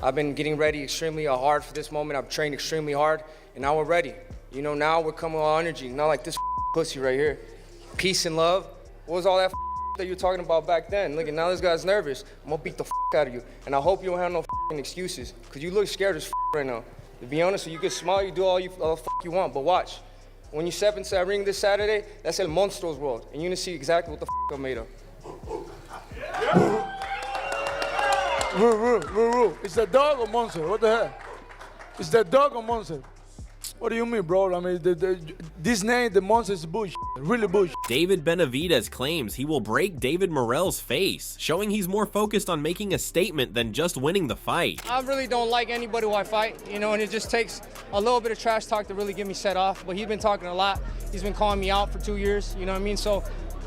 I've been getting ready extremely hard for this moment. I've trained extremely hard, and now we're ready. You know, now we're coming with all energy, not like this pussy right here. Peace and love. What was all that that you were talking about back then? Look, now this guy's nervous. I'm gonna beat the out of you, and I hope you don't have no excuses, because you look scared as right now. To be honest, you can smile, you do all you want, but watch. When you step into that ring this Saturday, that's El Monstro's world, and you're gonna see exactly what the I'm made of. Is that dog or monster? What the heck? Is that dog or monster? What do you mean, bro? I mean, this name, the monster, is bullshit. Really bullshit. David Benavidez claims he will break David Morrell's face, showing he's more focused on making a statement than just winning the fight. I really don't like anybody who I fight, you know, and it just takes a little bit of trash talk to really get me set off. But he's been talking a lot. He's been calling me out for 2 years, you know what I mean? So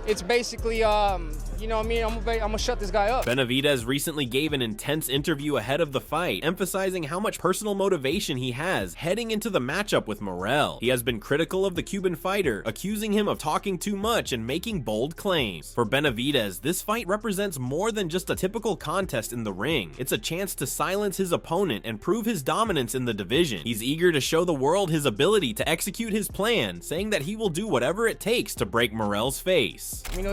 it's basically, you know what I mean, I'm gonna shut this guy up. Benavidez recently gave an intense interview ahead of the fight, emphasizing how much personal motivation he has heading into the matchup with Morrell. He has been critical of the Cuban fighter, accusing him of talking too much and making bold claims. For Benavidez, this fight represents more than just a typical contest in the ring. It's a chance to silence his opponent and prove his dominance in the division. He's eager to show the world his ability to execute his plan, saying that he will do whatever it takes to break Morrell's face. You know,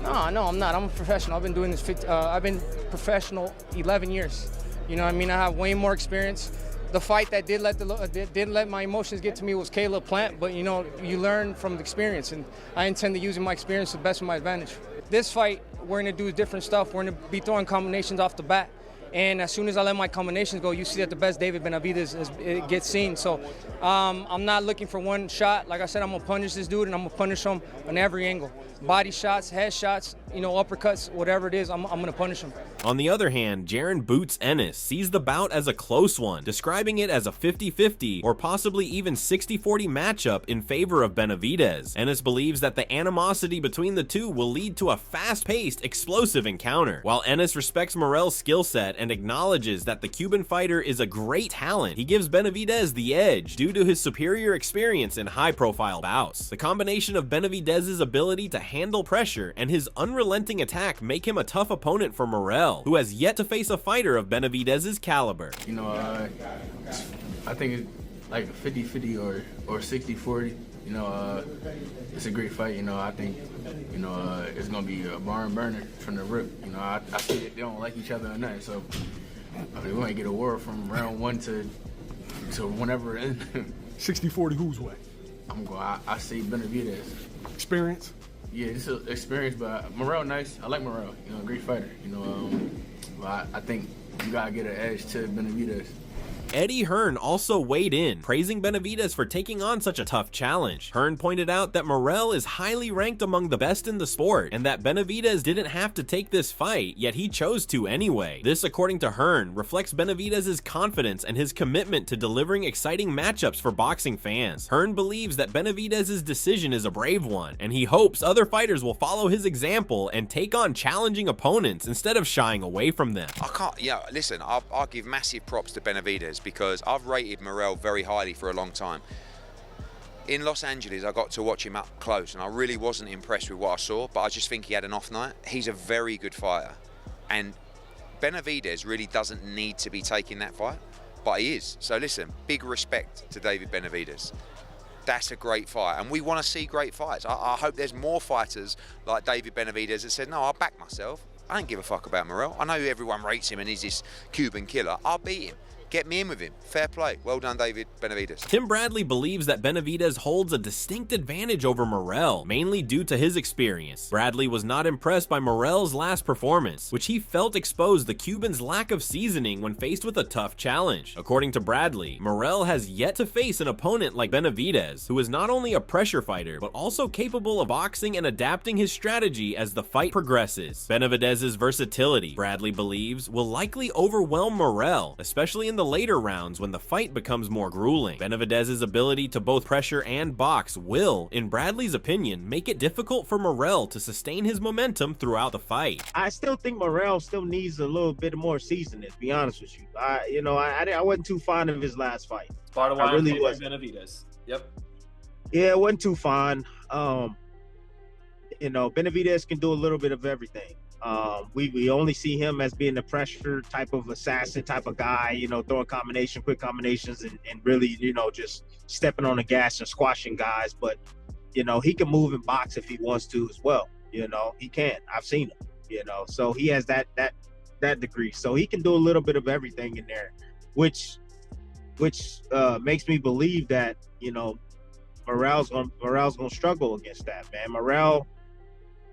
No, I'm not. I'm a professional. I've been doing this. I've been professional 11 years. You know what I mean? I have way more experience. The fight that did let my emotions get to me was Caleb Plant, but you know, you learn from the experience, and I intend to use my experience to the best of my advantage. This fight, we're gonna do different stuff. We're gonna be throwing combinations off the bat. And as soon as I let my combinations go, you see that the best David Benavidez gets seen. So I'm not looking for one shot. Like I said, I'm going to punish this dude, and I'm going to punish him on every angle. Body shots, head shots, you know, uppercuts, whatever it is, I'm going to punish him. On the other hand, Jaron "Boots" Ennis sees the bout as a close one, describing it as a 50-50 or possibly even 60-40 matchup in favor of Benavidez. Ennis believes that the animosity between the two will lead to a fast-paced, explosive encounter. While Ennis respects Morrell's skill set and acknowledges that the Cuban fighter is a great talent, he gives Benavidez the edge due to his superior experience in high-profile bouts. The combination of Benavidez's ability to handle pressure and his unrelenting attack make him a tough opponent for Morrell, who has yet to face a fighter of Benavidez's caliber. You know, I think it's like a 50-50 or 60-40. You know, it's a great fight. You know, I think, you know, it's going to be a barn burner from the rip. You know, I see that they don't like each other or nothing. So, I mean, we might get a war from round one to whenever it ends. 60-40 whose way? I say Benavidez. Experience? Yeah, it's an experience, but Morrell nice. I like Morrell. You know, great fighter. You know, but I think you got to get an edge to Benavidez. Eddie Hearn also weighed in, praising Benavidez for taking on such a tough challenge. Hearn pointed out that Morrell is highly ranked among the best in the sport, and that Benavidez didn't have to take this fight, yet he chose to anyway. This, according to Hearn, reflects Benavidez's confidence and his commitment to delivering exciting matchups for boxing fans. Hearn believes that Benavidez's decision is a brave one, and he hopes other fighters will follow his example and take on challenging opponents instead of shying away from them. Listen, I'll give massive props to Benavidez, because I've rated Morrell very highly for a long time. In Los Angeles, I got to watch him up close, and I really wasn't impressed with what I saw, but I just think he had an off night. He's a very good fighter, and Benavidez really doesn't need to be taking that fight, but he is. So listen, big respect to David Benavidez. That's a great fight, and we want to see great fights. I hope there's more fighters like David Benavidez that said, no, I'll back myself. I don't give a fuck about Morrell. I know everyone rates him and he's this Cuban killer. I'll beat him. Get me in with him. Fair play. Well done, David Benavidez. Tim Bradley believes that Benavidez holds a distinct advantage over Morrell, mainly due to his experience. Bradley was not impressed by Morrell's last performance, which he felt exposed the Cuban's lack of seasoning when faced with a tough challenge. According to Bradley, Morrell has yet to face an opponent like Benavidez, who is not only a pressure fighter, but also capable of boxing and adapting his strategy as the fight progresses. Benavidez's versatility, Bradley believes, will likely overwhelm Morrell, especially in the later rounds when the fight becomes more grueling. Benavidez's ability to both pressure and box will, in Bradley's opinion, make it difficult for Morrell to sustain his momentum throughout the fight. I still think Morrell still needs a little bit more seasoning, to be honest with you. I wasn't too fond of his last fight. Bottom line, I really was. Benavidez. Yep. Yeah, it wasn't too fond. You know, Benavidez can do a little bit of everything. We only see him as being the pressure type of assassin type of guy, you know, throwing quick combinations and really, you know, just stepping on the gas and squashing guys. But, you know, he can move and box if he wants to as well. You know, he can. I've seen him, you know, so he has that degree. So he can do a little bit of everything in there, which makes me believe that, you know, Morrell's gonna struggle against that, man. Morrell,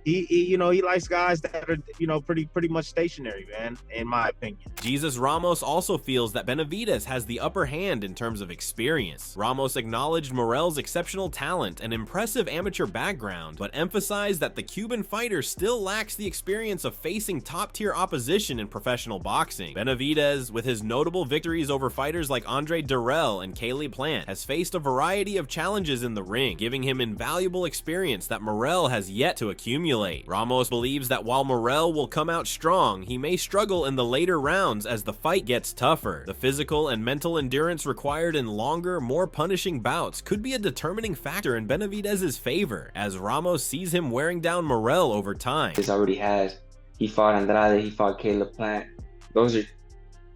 he you know, he likes guys that are, you know, pretty much stationary, man, in my opinion. Jesus Ramos also feels that Benavidez has the upper hand in terms of experience. Ramos acknowledged Morrell's exceptional talent and impressive amateur background, but emphasized that the Cuban fighter still lacks the experience of facing top-tier opposition in professional boxing. Benavidez, with his notable victories over fighters like Andre Durrell and Caleb Plant, has faced a variety of challenges in the ring, giving him invaluable experience that Morrell has yet to accumulate. Ramos believes that while Morrell will come out strong, he may struggle in the later rounds as the fight gets tougher. The physical and mental endurance required in longer, more punishing bouts could be a determining factor in Benavidez's favor, as Ramos sees him wearing down Morrell over time. He already has. He fought Andrade, he fought Caleb Plant. Those are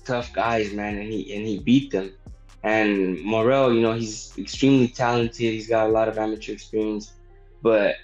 tough guys, man, and he beat them. And Morrell, you know, he's extremely talented. He's got a lot of amateur experience, but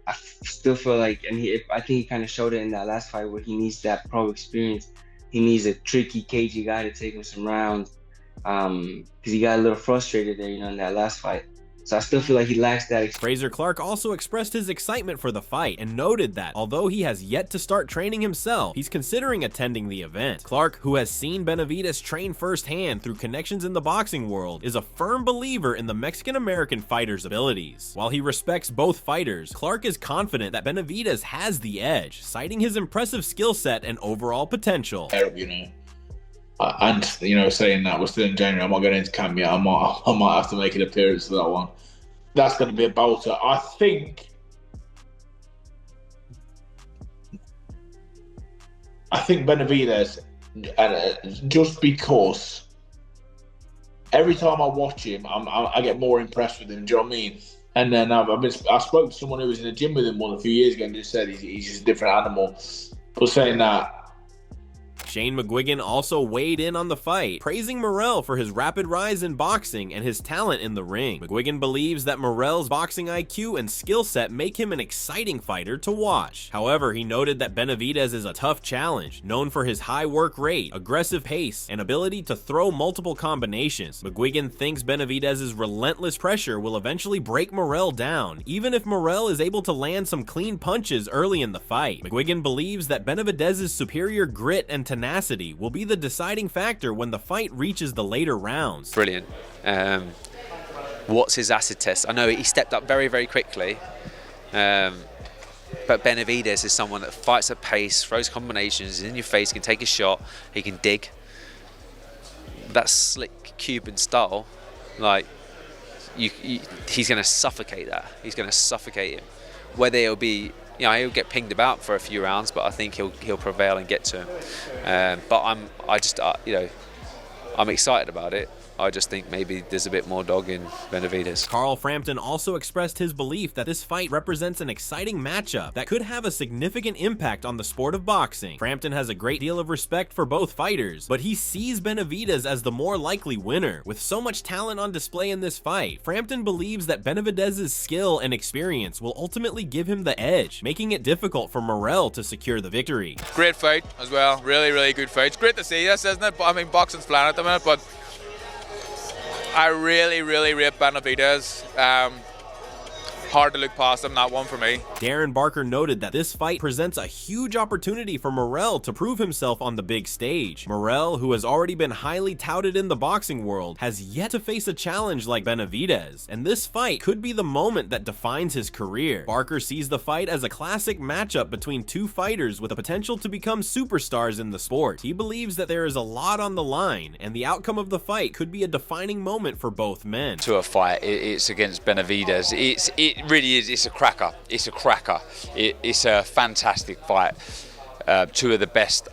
I still feel like, and I think he kind of showed it in that last fight where he needs that pro experience. He needs a tricky, cagey guy to take him some rounds, because he got a little frustrated there, you know, in that last fight. So I still feel like he lacks that experience. Fraser Clark also expressed his excitement for the fight and noted that, although he has yet to start training himself, he's considering attending the event. Clark, who has seen Benavidez train firsthand through connections in the boxing world, is a firm believer in the Mexican-American fighter's abilities. While he respects both fighters, Clark is confident that Benavidez has the edge, citing his impressive skill set and overall potential. You know, and you know, saying that we're still in January, I'm not going into camp yet. I might have to make an appearance for that one. That's going to be a bolter. I think Benavidez, just because every time I watch him, I get more impressed with him. Do you know what I mean? And then I spoke to someone who was in the gym with him a few years ago and just said he's just a different animal. But saying that, Shane McGuigan also weighed in on the fight, praising Morrell for his rapid rise in boxing and his talent in the ring. McGuigan believes that Morrell's boxing IQ and skill set make him an exciting fighter to watch. However, he noted that Benavidez is a tough challenge, known for his high work rate, aggressive pace, and ability to throw multiple combinations. McGuigan thinks Benavidez's relentless pressure will eventually break Morrell down, even if Morrell is able to land some clean punches early in the fight. McGuigan believes that Benavidez's superior grit and tenacity will be the deciding factor when the fight reaches the later rounds. Brilliant. What's his acid test? I know he stepped up very, very quickly, but Benavidez is someone that fights at pace, throws combinations in your face, can take a shot, he can dig. That slick Cuban style, like he's going to suffocate that. He's going to suffocate him. Whether it'll be, you know, he'll get pinged about for a few rounds, but I think he'll prevail and get to him. But I'm excited about it. I just think maybe there's a bit more dog in Benavidez. Carl Frampton also expressed his belief that this fight represents an exciting matchup that could have a significant impact on the sport of boxing. Frampton has a great deal of respect for both fighters, but he sees Benavidez as the more likely winner. With so much talent on display in this fight, Frampton believes that Benavidez's skill and experience will ultimately give him the edge, making it difficult for Morrell to secure the victory. Great fight as well. Really, really good fight. It's great to see this, isn't it? I mean, boxing's flying at the minute, but I really, really rate Benavidez. Hard to look past him, not one for me. Darren Barker noted that this fight presents a huge opportunity for Morrell to prove himself on the big stage. Morrell, who has already been highly touted in the boxing world, has yet to face a challenge like Benavidez, and this fight could be the moment that defines his career. Barker sees the fight as a classic matchup between two fighters with the potential to become superstars in the sport. He believes that there is a lot on the line, and the outcome of the fight could be a defining moment for both men. To a fight, it's against Benavidez. It really is. It's a cracker. It's a cracker. It's a fantastic fight. Two of the best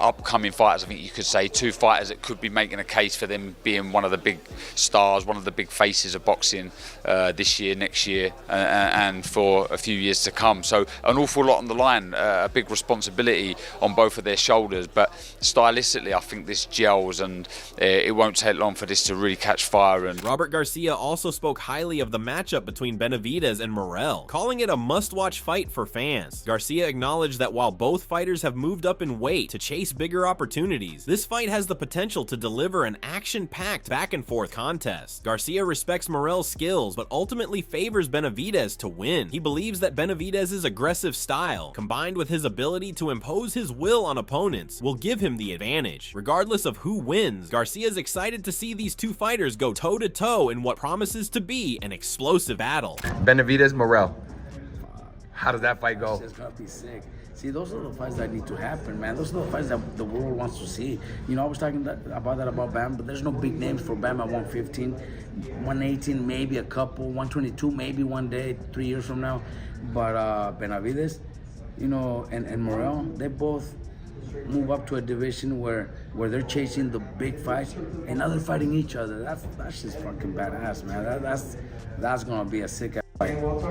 upcoming fighters. I think you could say 2 fighters that could be making a case for them being one of the big stars, one of the big faces of boxing this year, next year, and for a few years to come. So an awful lot on the line, a big responsibility on both of their shoulders. But stylistically, I think this gels, and it won't take long for this to really catch fire. And Robert Garcia also spoke highly of the matchup between Benavidez and Morrell, calling it a must-watch fight for fans. Garcia acknowledged that while both fighters have moved up in weight to chase bigger opportunities, this fight has the potential to deliver an action-packed back-and-forth contest. Garcia respects Morrell's skills, but ultimately favors Benavidez to win. He believes that Benavidez's aggressive style, combined with his ability to impose his will on opponents, will give him the advantage. Regardless of who wins, Garcia's excited to see these two fighters go toe-to-toe in what promises to be an explosive battle. Benavidez, Morrell. How does that fight go? It's gonna be sick. See, those are the fights that need to happen, man. Those are the fights that the world wants to see. You know, I was talking about Bam, but there's no big names for Bam at 115. 118, maybe a couple. 122, maybe one day, 3 years from now. But Benavidez, you know, and Morrell, they both move up to a division where they're chasing the big fights and now they're fighting each other. That's just fucking badass, man. That's gonna be a sick fight.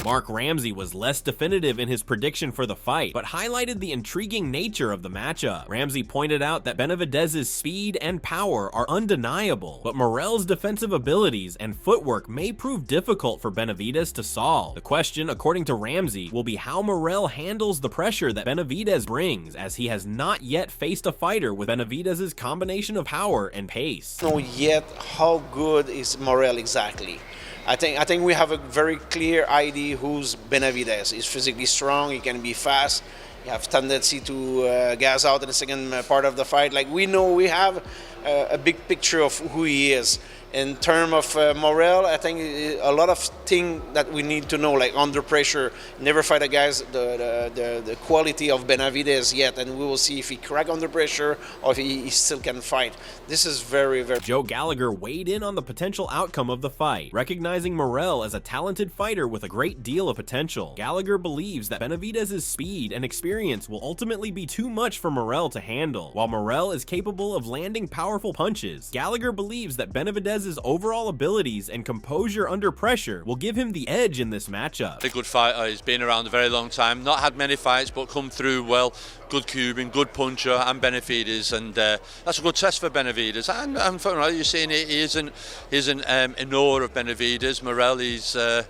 Mark Ramsey was less definitive in his prediction for the fight, but highlighted the intriguing nature of the matchup. Ramsey pointed out that Benavidez's speed and power are undeniable, but Morrell's defensive abilities and footwork may prove difficult for Benavidez to solve. The question, according to Ramsey, will be how Morrell handles the pressure that Benavidez brings, as he has not yet faced a fighter with Benavidez's combination of power and pace. Know yet how good is Morrell exactly. I think we have a very clear idea who's Benavidez. He's physically strong, he can be fast, you have tendency to gas out in the second part of the fight. Like, we know we have a big picture of who he is. In terms of Morrell, I think a lot of things that we need to know, like under pressure, never fight a guy's the quality of Benavidez yet, and we will see if he crack under pressure or if he still can fight. This is very, very... Joe Gallagher weighed in on the potential outcome of the fight, recognizing Morrell as a talented fighter with a great deal of potential. Gallagher believes that Benavidez's speed and experience will ultimately be too much for Morrell to handle. While Morrell is capable of landing powerful punches, Gallagher believes that Benavidez's overall abilities and composure under pressure will give him the edge in this matchup. A good fighter, he's been around a very long time, not had many fights but come through well. Good Cuban, good puncher, and Benavidez, and that's a good test for Benavidez. And for you're seeing he isn't in awe of Benavidez. Morrell, he's a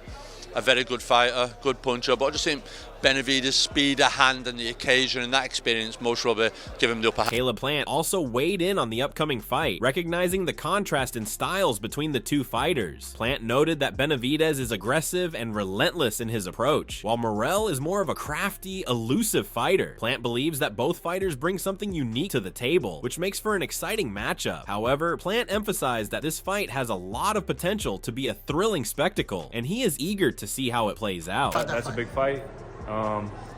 very good fighter, good puncher, but I just think Benavidez' speed of hand and the occasion and that experience most probably give him the upper hand. Caleb Plant also weighed in on the upcoming fight, recognizing the contrast in styles between the two fighters. Plant noted that Benavidez is aggressive and relentless in his approach, while Morrell is more of a crafty, elusive fighter. Plant believes that both fighters bring something unique to the table, which makes for an exciting matchup. However, Plant emphasized that this fight has a lot of potential to be a thrilling spectacle, and he is eager to see how it plays out. That's a big fight.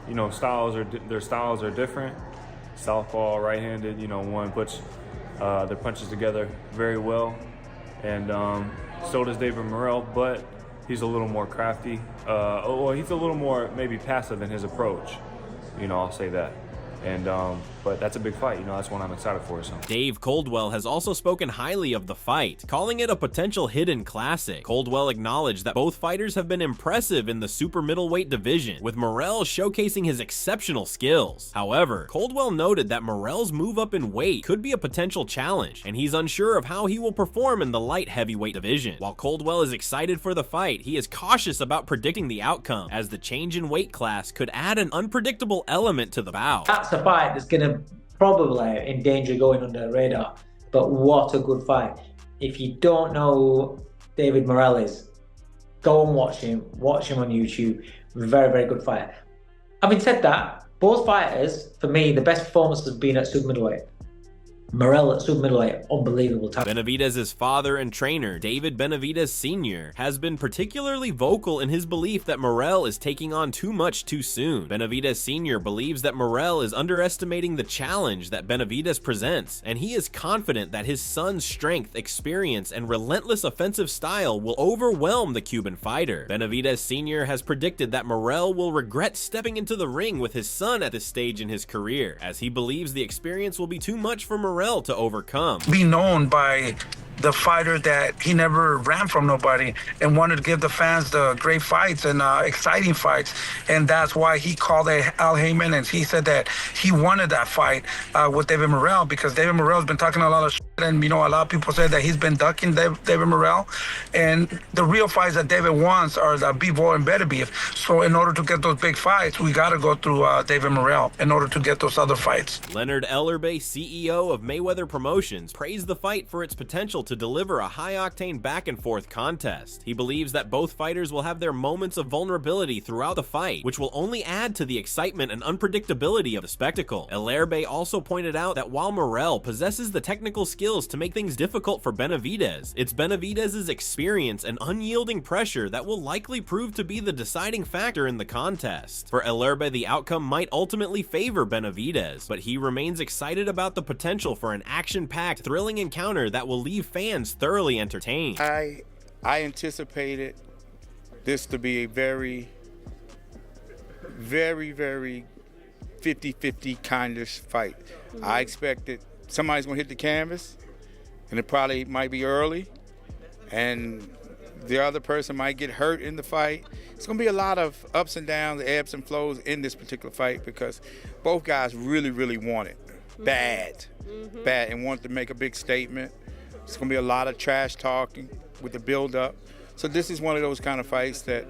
You know, their styles are different. Southpaw, right-handed, you know, one puts their punches together very well. And so does David Morrell, but he's a little more crafty. Well, he's a little more maybe passive in his approach. You know, I'll say that. And but that's a big fight, you know, that's one I'm excited for. So Dave Coldwell has also spoken highly of the fight, calling it a potential hidden classic. Coldwell acknowledged that both fighters have been impressive in the super middleweight division, with Morrell showcasing his exceptional skills. However, Coldwell noted that Morrell's move up in weight could be a potential challenge, and he's unsure of how he will perform in the light heavyweight division. While Coldwell is excited for the fight, he is cautious about predicting the outcome, as the change in weight class could add an unpredictable element to the bout. That's a fight that's going to probably in danger of going under the radar, but what a good fight. If you don't know who David Morrell is, go and watch him on YouTube. Very, very good fight. Having said that, both fighters, for me, the best performances have been at super middleweight. Morrell at super middleweight, unbelievable talent. Benavidez's father and trainer, David Benavidez Sr, has been particularly vocal in his belief that Morrell is taking on too much too soon. Benavidez Sr believes that Morrell is underestimating the challenge that Benavidez presents, and he is confident that his son's strength, experience, and relentless offensive style will overwhelm the Cuban fighter. Benavidez Sr has predicted that Morrell will regret stepping into the ring with his son at this stage in his career, as he believes the experience will be too much for Morrell to overcome. Be known by the fighter that he never ran from nobody and wanted to give the fans the great fights and exciting fights, and that's why he called Al Heyman, and he said that he wanted that fight with David Morrell, because David Morrell's been talking a lot of shit, and you know, a lot of people said that he's been ducking David Morrell, and the real fights that David wants are the Bivol and Beterbiev. So in order to get those big fights, we got to go through David Morrell in order to get those other fights. Leonard Ellerbe, CEO of Mayweather Promotions, praised the fight for its potential to deliver a high-octane back-and-forth contest. He believes that both fighters will have their moments of vulnerability throughout the fight, which will only add to the excitement and unpredictability of the spectacle. Ellerbe also pointed out that while Morrell possesses the technical skills to make things difficult for Benavidez, it's Benavidez's experience and unyielding pressure that will likely prove to be the deciding factor in the contest. For Ellerbe, the outcome might ultimately favor Benavidez, but he remains excited about the potential for an action-packed, thrilling encounter that will leave fans thoroughly entertained. I anticipated this to be a very 50-50 kind of fight. I expected somebody's gonna hit the canvas, and it probably might be early, and the other person might get hurt in the fight. It's gonna be a lot of ups and downs, ebbs and flows in this particular fight, because both guys really want it bad, and want to make a big statement. It's going to be a lot of trash talking with the build-up. So this is one of those kind of fights that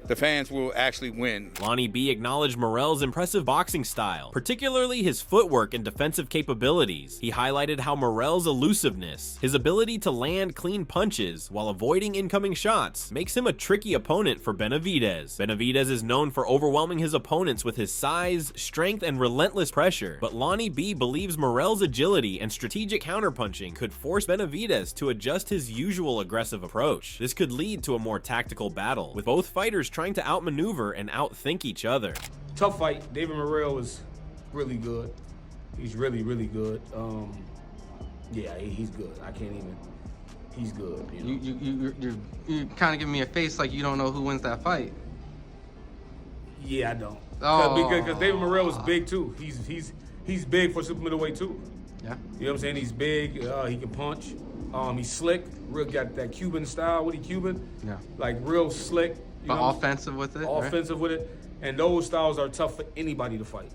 the fans will actually win. Lonnie B acknowledged Morrell's impressive boxing style, particularly his footwork and defensive capabilities. He highlighted how Morrell's elusiveness, his ability to land clean punches while avoiding incoming shots, makes him a tricky opponent for Benavidez. Benavidez is known for overwhelming his opponents with his size, strength, and relentless pressure, but Lonnie B believes Morrell's agility and strategic counterpunching could force Benavidez to adjust his usual aggressive approach. This could lead to a more tactical battle, with both fighters trying to outmaneuver and outthink each other. Tough fight. David Morrell is really good. He's really good. Yeah, he's good. I can't even. He's good. You know? You're kind of giving me a face like you don't know who wins that fight. Yeah, I don't. Oh. Because David Morrell is big too. He's big for super middleweight too. Yeah. You know what I'm saying? He's big. He can punch. He's slick. Real got that Cuban style. What he Cuban? Yeah. Like real slick. But offensive with it. Offensive with it. And those styles are tough for anybody to fight.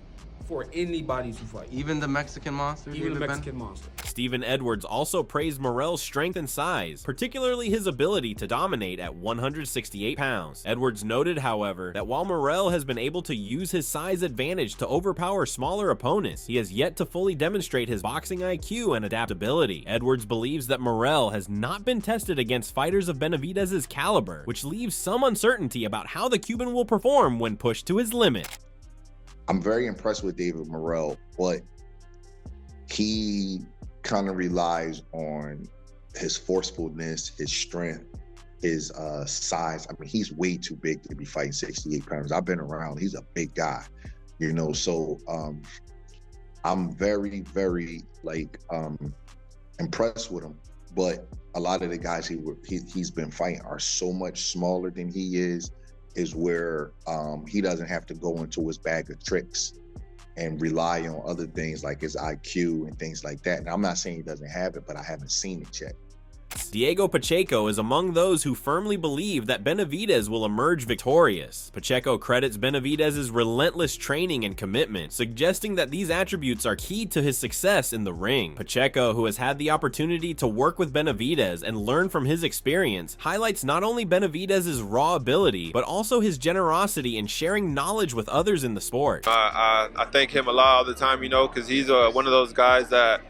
Even the Mexican monster? Even the Mexican monster. Stephen Edwards also praised Morrell's strength and size, particularly his ability to dominate at 168 pounds. Edwards noted, however, that while Morrell has been able to use his size advantage to overpower smaller opponents, he has yet to fully demonstrate his boxing IQ and adaptability. Edwards believes that Morrell has not been tested against fighters of Benavidez's caliber, which leaves some uncertainty about how the Cuban will perform when pushed to his limit. I'm very impressed with David Morrell, but he kind of relies on his forcefulness, his strength, his size. I mean, he's way too big to be fighting 68 pounds. I've been around. He's a big guy, you know. So I'm very impressed with him. But a lot of the guys he's been fighting are so much smaller than he is where he doesn't have to go into his bag of tricks and rely on other things like his IQ and things like that. And I'm not saying he doesn't have it, but I haven't seen it yet. Diego Pacheco is among those who firmly believe that Benavidez will emerge victorious. Pacheco credits Benavidez's relentless training and commitment, suggesting that these attributes are key to his success in the ring. Pacheco, who has had the opportunity to work with Benavidez and learn from his experience, highlights not only Benavidez's raw ability, but also his generosity in sharing knowledge with others in the sport. I thank him a lot all the time, you know, because he's one of those guys that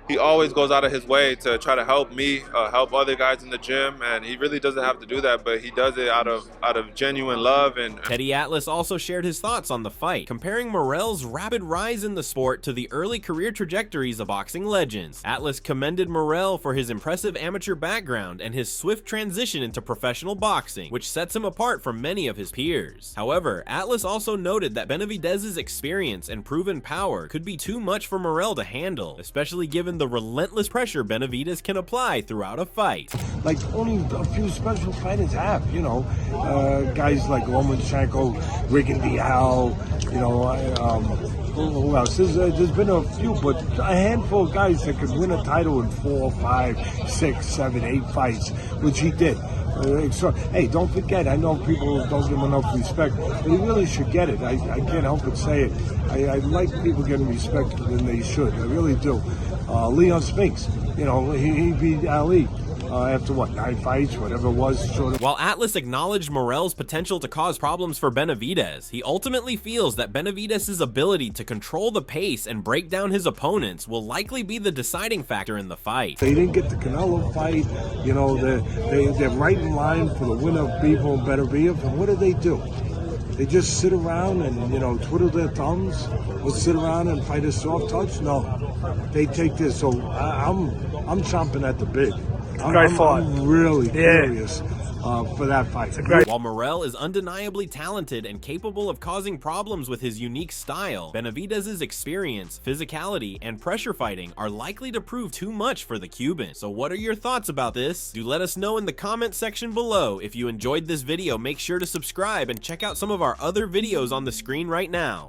he always goes out of his way to try to help me, help other guys in the gym, and he really doesn't have to do that, but he does it out of genuine love. And Teddy Atlas also shared his thoughts on the fight, comparing Morrell's rapid rise in the sport to the early career trajectories of boxing legends. Atlas commended Morrell for his impressive amateur background and his swift transition into professional boxing, which sets him apart from many of his peers. However, Atlas also noted that Benavidez's experience and proven power could be too much for Morrell to handle, especially given the relentless pressure Benavidez can apply throughout a fight. Like only a few special fighters have, you know, guys like Lomachenko, Rick Dial, you know, who else? There's been a few, but a handful of guys that could win a title in 4, 5, 6, 7, 8 fights, which he did. So, hey, don't forget, I know people don't give him enough respect, but he really should get it. I can't help but say it. I like people getting respect than they should. I really do. Leon Spinks, you know, he beat Ali. After what, 9 fights, whatever it was. While Atlas acknowledged Morrell's potential to cause problems for Benavidez, he ultimately feels that Benavidez's ability to control the pace and break down his opponents will likely be the deciding factor in the fight. They didn't get the Canelo fight, you know, they're right in line for the winner of Bivol and Benavidez, and what do? They just sit around and, you know, twiddle their thumbs, or sit around and fight a soft touch? No, they take this, so I'm chomping at the bit. I'm really curious for that fight. While Morrell is undeniably talented and capable of causing problems with his unique style, Benavidez's experience, physicality, and pressure fighting are likely to prove too much for the Cuban. So what are your thoughts about this? Do let us know in the comment section below. If you enjoyed this video, make sure to subscribe and check out some of our other videos on the screen right now.